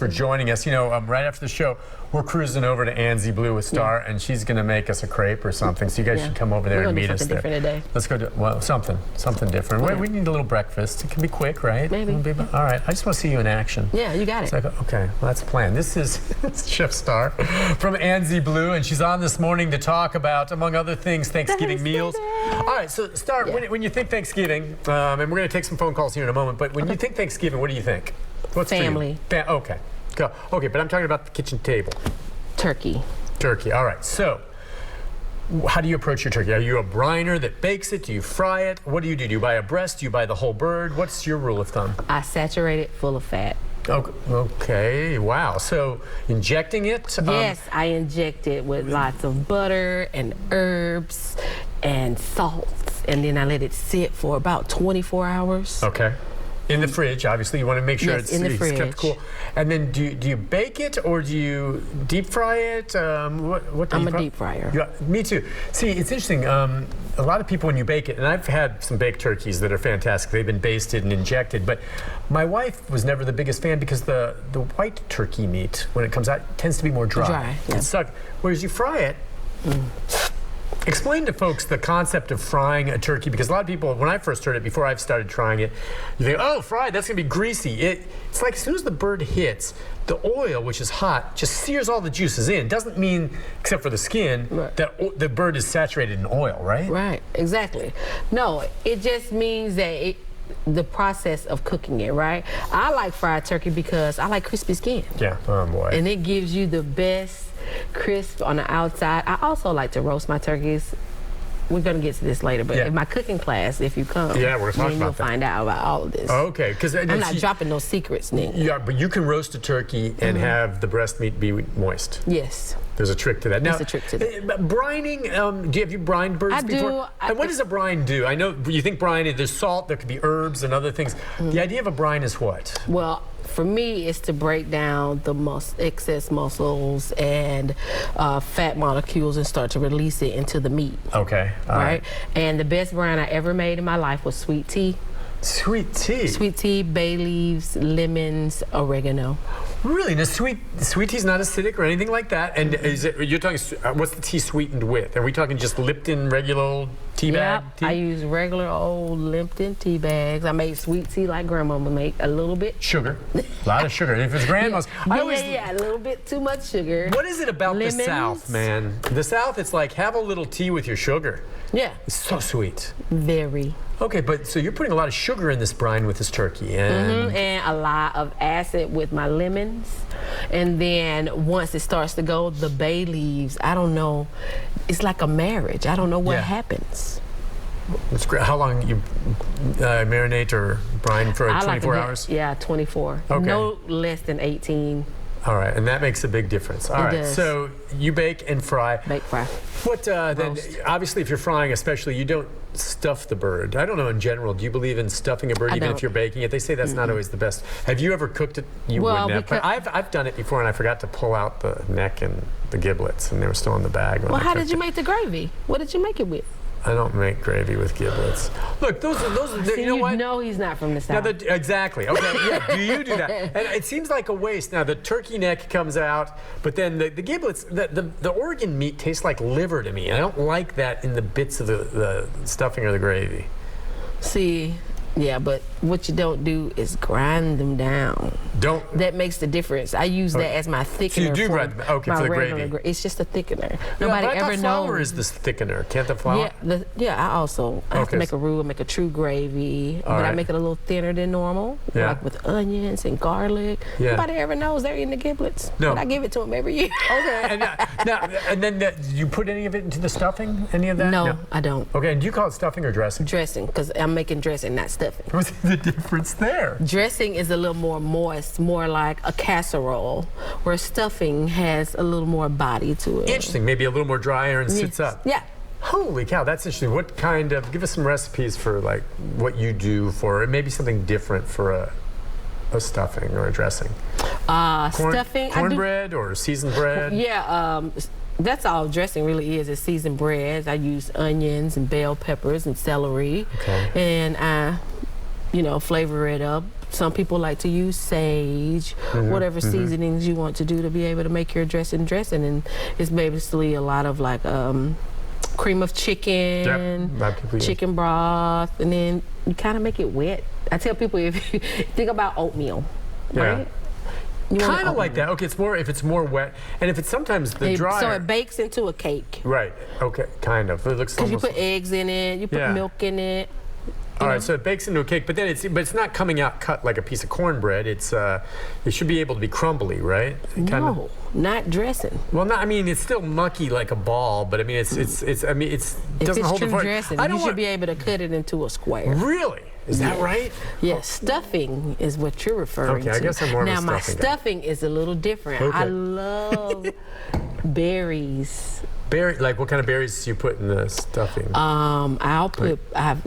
for joining us. You know, right after the show, we're cruising over to Anzie Blue with Star, and she's going to make us a crepe or something. So you guys should come over there and meet us there. Different today. Let's go do something different. We need a little breakfast. It can be quick, right? Maybe. All right. I just want to see you in action. Yeah, you got it. Like, okay, well, that's the plan. This is Chef Star from Anzie Blue, and she's on this morning to talk about, among other things, Thanksgiving meals. All right, so Star, when you think Thanksgiving, and we're going to take some phone calls here in a moment, but when you think Thanksgiving, what do you think? What's family? Okay. Go. Okay, but I'm talking about the kitchen table. Turkey. Turkey. All right. So, how do you approach your turkey? Are you a briner that bakes it? Do you fry it? What do you do? Do you buy a breast? Do you buy the whole bird? What's your rule of thumb? I saturate it full of fat. Okay. Wow. So, injecting it? Yes, I inject it with lots of butter and herbs and salts, and then I let it sit for about 24 hours. Okay. In the fridge, obviously. You want to make sure it's kept cool. And then do you bake it or do you deep fry it? What I'm a deep fryer. Me too. See, it's interesting. A lot of people, when you bake it, and I've had some baked turkeys that are fantastic. They've been basted and injected. But my wife was never the biggest fan because the white turkey meat, when it comes out, tends to be more dry. Yeah. It sucks. Whereas you fry it. Explain to folks the concept of frying a turkey, because a lot of people, when I first heard it, before I've started trying it, you think, oh, fried, that's going to be greasy. It's like as soon as the bird hits, the oil, which is hot, just sears all the juices in. Doesn't mean, except for the skin, that the bird is saturated in oil, right? Right, exactly. No, it just means that the process of cooking it, right? I like fried turkey because I like crispy skin. Yeah, oh boy. And it gives you the best crisp on the outside. I also like to roast my turkeys. We're going to get to this later, but in my cooking class, if you come, we're talking about you'll find out about all of this. Okay, because I'm not dropping no secrets, Nick. Yeah, but you can roast a turkey and have the breast meat be moist. Yes. There's a trick to that. Now, there's a trick to that. Brining, have you brined birds before? And what does a brine do? I know you think brine, there's salt, there could be herbs and other things. The idea of a brine is what? Well, for me, it's to break down the excess muscles and fat molecules and start to release it into the meat. Okay. All right. And the best brine I ever made in my life was sweet tea. Sweet tea? Sweet tea, bay leaves, lemons, oregano. Really? Now, sweet tea's not acidic or anything like that? And you're talking, what's the tea sweetened with? Are we talking just Lipton regular old tea bag tea? I use regular old Lipton tea bags. I make sweet tea like Grandma would make, a little bit. Sugar. A lot of sugar. If it's Grandma's. A little bit too much sugar. What is it about the South, man? The South, it's like, have a little tea with your sugar. Yeah. It's so sweet. Very. Okay, but so you're putting a lot of sugar in this brine with this turkey. And and a lot of acid with my lemons. And then once it starts to go, the bay leaves, I don't know, it's like a marriage. I don't know what happens. That's great. How long you marinate or brine for? 24 hours? Yeah, 24. Okay. No less than 18. All right, and that makes a big difference. All right, so you bake and fry. Bake, fry. What then? Obviously, if you're frying, especially, you don't stuff the bird. I don't know in general. Do you believe in stuffing a bird even if you're baking it? They say that's not always the best. Have you ever cooked it? You wouldn't have. But I've done it before, and I forgot to pull out the neck and the giblets, and they were still in the bag. Well, how did you make the gravy? What did you make it with? I don't make gravy with giblets. Look, those are See, you know what? No, he's not from the South. Now exactly. Okay, yeah. Do you do that? And it seems like a waste. Now the turkey neck comes out, but then the giblets, the organ meat tastes like liver to me. And I don't like that in the bits of the stuffing or the gravy. See, yeah, but what you don't do is grind them down. That makes the difference. I use that as my thickener. So you do grind them, for the gravy. It's just a thickener. Nobody ever knows. Flour is this thickener. Can't the flour? Yeah, I have to make a roux, make a true gravy, but I make it a little thinner than normal, like with onions and garlic. Nobody ever knows they're in the giblets. No. But I give it to them every year. Okay. And then do you put any of it into the stuffing? Any of that? No, I don't. Okay, and do you call it stuffing or dressing? Dressing, because I'm making dressing, not stuffing. What's the difference there? Dressing is a little more moist, more like a casserole, where stuffing has a little more body to it. Interesting. Maybe a little more drier and sits up. Yeah. Holy cow, that's interesting. What kind of, give us some recipes for like what you do for, maybe something different for a stuffing or a dressing. Stuffing. Cornbread or seasoned bread? Yeah, that's all dressing really is seasoned bread. I use onions and bell peppers and celery. Okay. And I, flavor it up Some people like to use sage, whatever seasonings you want to do to be able to make your dressing. And it's basically a lot of like cream of chicken, chicken broth, and then you kind of make it wet. I tell people, if you think about oatmeal, right? Kind of like that. Okay, it's more if it's more wet, and if it's sometimes the drier. So it bakes into a cake. Right. Okay. Kind of. It looks. Because you put eggs in it, you put milk in it. All right, so it bakes into a cake, but then it's not coming out cut like a piece of cornbread. It should be able to be crumbly, right? No, not dressing. Well, I mean, it's still mucky like a ball, but I mean, it doesn't hold the flavor. Dressing, you should be able to cut it into a square. Really? Is that right? Yes, stuffing is what you're referring to. Okay, I guess I'm more of a stuffing Now, my stuffing is a little different. Okay. I love berries. Like what kind of berries do you put in the stuffing? I've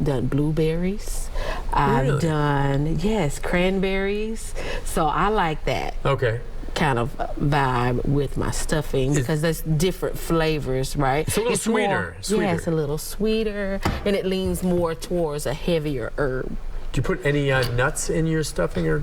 done blueberries. I've done, cranberries. So I like that. Okay. Kind of vibe with my stuffing because there's different flavors, right? It's a little sweeter. Yeah, it's a little sweeter, and it leans more towards a heavier herb. Do you put any nuts in your stuffing or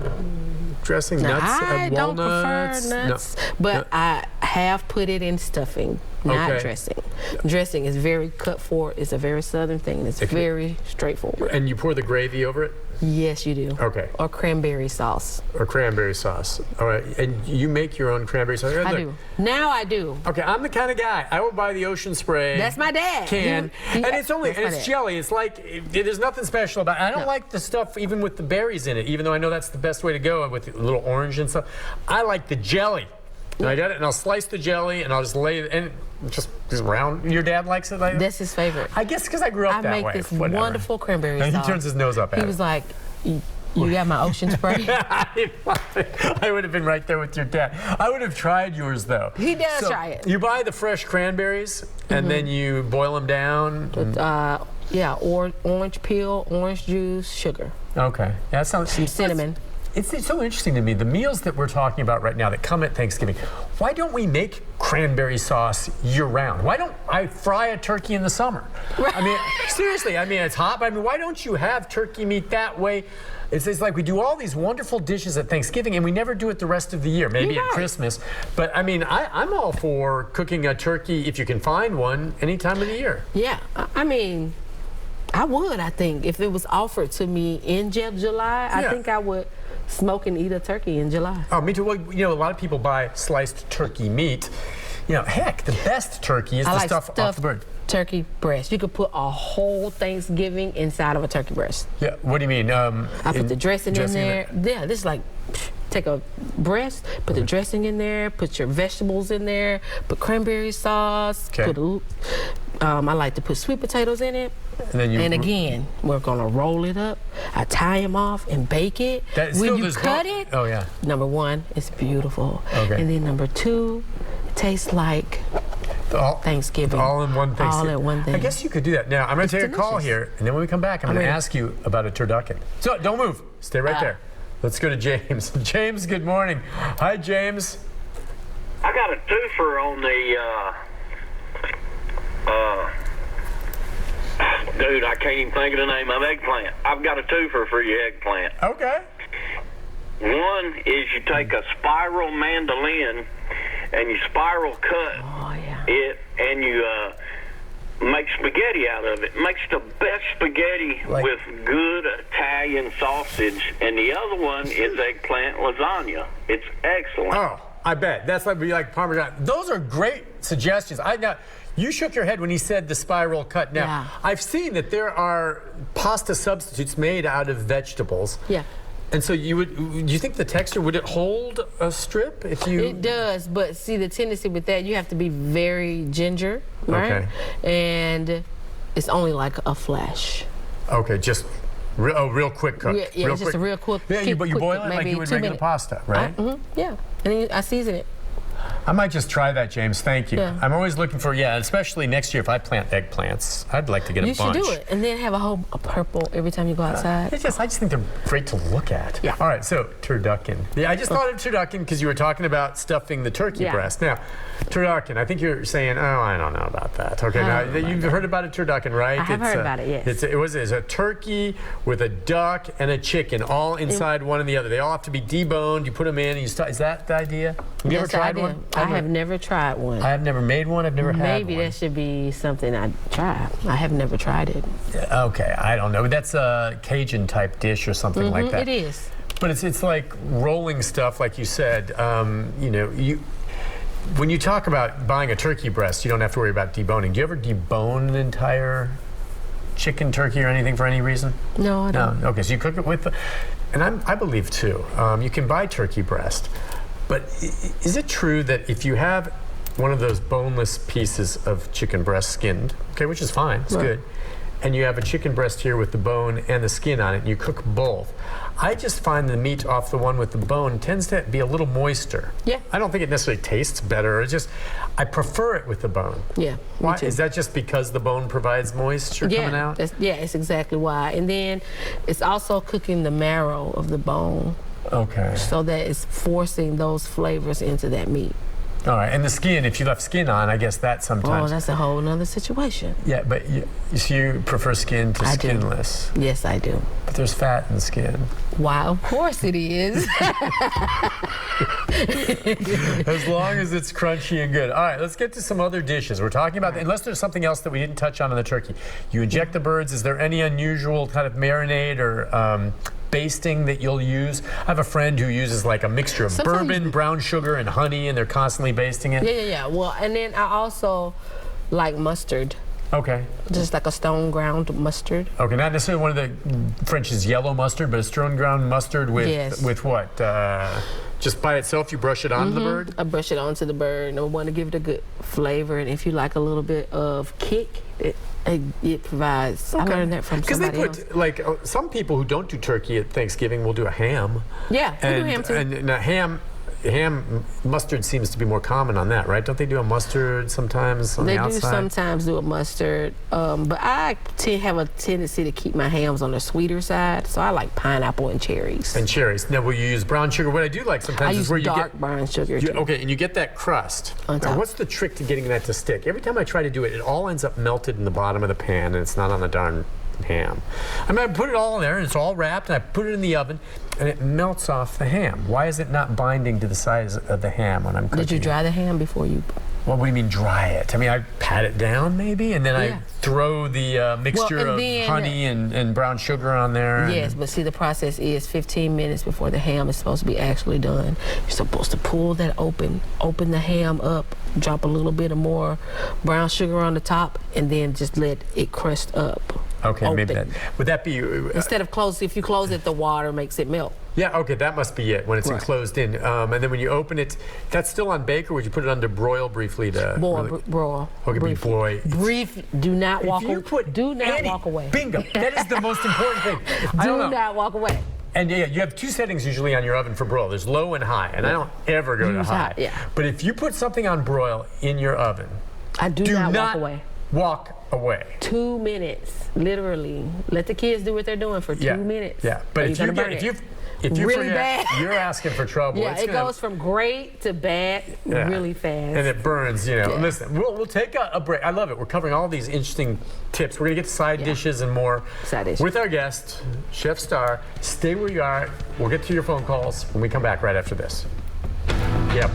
dressing? Now, nuts? I don't prefer nuts, but I have put it in stuffing, not dressing. Dressing is very cut for. It's a very southern thing. It's very straightforward. And you pour the gravy over it? Yes, you do. Okay. Or cranberry sauce. Or cranberry sauce. All right. And you make your own cranberry sauce? I do. Now I do. Okay, I'm the kind of guy. I will buy the Ocean Spray. That's my dad. And it's jelly. It's like, there's nothing special about it. I don't like the stuff even with the berries in it, even though I know that's the best way to go with a little orange and stuff. I like the jelly. And I got it, and I'll slice the jelly, and I'll just lay it, and just round. Your dad likes it like that? That's his favorite. I guess because I grew up that way. I make this wonderful cranberry sauce. And he turns his nose up at it. He was like, you got my Ocean Spray? I would have been right there with your dad. I would have tried yours, though. He does try it. You buy the fresh cranberries, and then you boil them down. Or orange peel, orange juice, sugar. Okay. That sounds... Some cinnamon. It's so interesting to me, the meals that we're talking about right now that come at Thanksgiving, why don't we make cranberry sauce year-round? Why don't I fry a turkey in the summer? Right. I mean, seriously, it's hot, but why don't you have turkey meat that way? It's like we do all these wonderful dishes at Thanksgiving, and we never do it the rest of the year, maybe at Christmas. But, I'm all for cooking a turkey, if you can find one, any time of the year. Yeah, I would, I think. If it was offered to me in July, I think I would smoke and eat a turkey in July. Oh, me too. Well, a lot of people buy sliced turkey meat. Heck, the best turkey is the stuff off the bird. Turkey breast. You could put a whole Thanksgiving inside of a turkey breast. Yeah, what do you mean? I put the dressing in there. Yeah, this is like, take a breast, put the dressing in there, put your vegetables in there, put cranberry sauce, I like to put sweet potatoes in it. And again, we're gonna roll it up. I tie them off and bake it. When you cut it, number one, it's beautiful. Okay. And then number two, it tastes like Thanksgiving. All in one Thanksgiving. All in one thing. I guess you could do that. Now, I'm gonna take a call here, and then when we come back, I'm gonna ask you about a turducken. So don't move. Stay right there. Let's go to James. James, good morning. Hi, James. I got a twofer on the dude, I can't even think of the name of eggplant. I've got a twofer for your eggplant. Okay. One is you take a spiral mandolin and you spiral cut it, and you make spaghetti out of it. Makes the best spaghetti with good Italian sausage. And the other one is eggplant lasagna. It's excellent. Oh, I bet. That's like Parmesan. Those are great suggestions. You shook your head when he said the spiral cut. Now, I've seen that there are pasta substitutes made out of vegetables. Yeah. And so do you think the texture, would it hold a strip if you? It does, but see the tendency with that, you have to be very ginger, right? Okay. And it's only like a flash. Okay, just real quick cook. Yeah, it's just a real quick. Yeah, but you boil it like you would regular pasta, right? Yeah, and then I season it. I might just try that, James. Thank you. Yeah. I'm always looking for, especially next year if I plant eggplants. I'd like to get a bunch. You should do it, and then have a purple every time you go outside. I just think they're great to look at. Yeah. All right, so turducken. Yeah, I just thought of turducken because you were talking about stuffing the turkey breast. Now, turducken, I think you're saying, I don't know about that. Okay, now you've heard about a turducken, right? I have heard about it, yes. It's a turkey with a duck and a chicken all inside one and the other. They all have to be deboned. You put them in and you stuff. Is that the idea? Have you ever tried one? I have never tried one. I have never made one. I've never had one. Maybe that should be something I'd try. I have never tried it. Okay, I don't know. That's a Cajun type dish or something like that. It is. But it's like rolling stuff, like you said. When you talk about buying a turkey breast, you don't have to worry about deboning. Do you ever debone an entire chicken, turkey, or anything for any reason? No, I don't. No. Okay, so you cook it with and I believe too. You can buy turkey breast, but is it true that if you have one of those boneless pieces of chicken breast skinned, okay, which is fine, it's good, and you have a chicken breast here with the bone and the skin on it, and you cook both, I just find the meat off the one with the bone tends to be a little moister. Yeah. I don't think it necessarily tastes better. I prefer it with the bone. Yeah. Why? Is that just because the bone provides moisture coming out? It's exactly why. And then it's also cooking the marrow of the bone. Okay. So that it's forcing those flavors into that meat. All right, and the skin, if you left skin on, I guess that sometimes. Oh, that's a whole nother situation. Yeah, but you prefer skin to skinless. Do. Yes, I do. But there's fat in the skin. Why, of course it is. As long as it's crunchy and good. All right, let's get to some other dishes. We're talking about, unless there's something else that we didn't touch on in the turkey. You inject the birds. Is there any unusual kind of marinade or basting that you'll use? I have a friend who uses like a mixture of bourbon, brown sugar, and honey, and they're constantly basting it. Yeah. Well, and then I also like mustard. Okay. Just like a stone ground mustard. Okay, not necessarily one of the French's yellow mustard, but a stone ground mustard with what? Just by itself, you brush it onto the bird? I brush it onto the bird, and I want to give it a good flavor. And if you like a little bit of kick, it provides. Okay. I learned that from somebody else. Because they put, some people who don't do turkey at Thanksgiving will do a ham. Yeah, we do ham too. And a ham mustard seems to be more common on that, right? Don't they do a mustard sometimes on the outside? They do sometimes do a mustard, but I have a tendency to keep my hams on the sweeter side, so I like pineapple and cherries. And cherries. Now, will you use brown sugar? What I do like sometimes is where you get dark brown sugar. Okay, and you get that crust. On top. Now, what's the trick to getting that to stick? Every time I try to do it, it all ends up melted in the bottom of the pan, and it's not on the darn ham. I mean, I put it all in there, and it's all wrapped, and I put it in the oven, and it melts off the ham. Why is it not binding to the size of the ham when I'm cooking? Did you dry the ham before you? What do you mean dry it? I mean, I pat it down maybe, and then I throw the mixture of honey and brown sugar on there. Yes, but see, the process is 15 minutes before the ham is supposed to be actually done. You're supposed to pull that open the ham up, drop a little bit of more brown sugar on the top, and then just let it crust up. Okay, open. Maybe that. Would that be... Instead of if you close it, the water makes it melt. Yeah, okay, that must be it, when it's enclosed in. And then when you open it, that's still on bake, or would you put it under broil briefly to... Broil. Okay, broil. Do not walk away. Walk away. Bingo, that is the most important thing. Do not walk away. And you have two settings usually on your oven for broil. There's low and high, and I don't ever go to high. But if you put something on broil in your oven, I do not walk away. Walk away. 2 minutes, literally. Let the kids do what they're doing for 2 minutes. Yeah, but if you really forget, bad. You're asking for trouble. Yeah, it goes from great to bad really fast. And it burns, Listen, we'll take a break. I love it. We're covering all these interesting tips. We're going to get to side dishes and more with our guest, Chef Star. Stay where you are. We'll get to your phone calls when we come back right after this. Yep.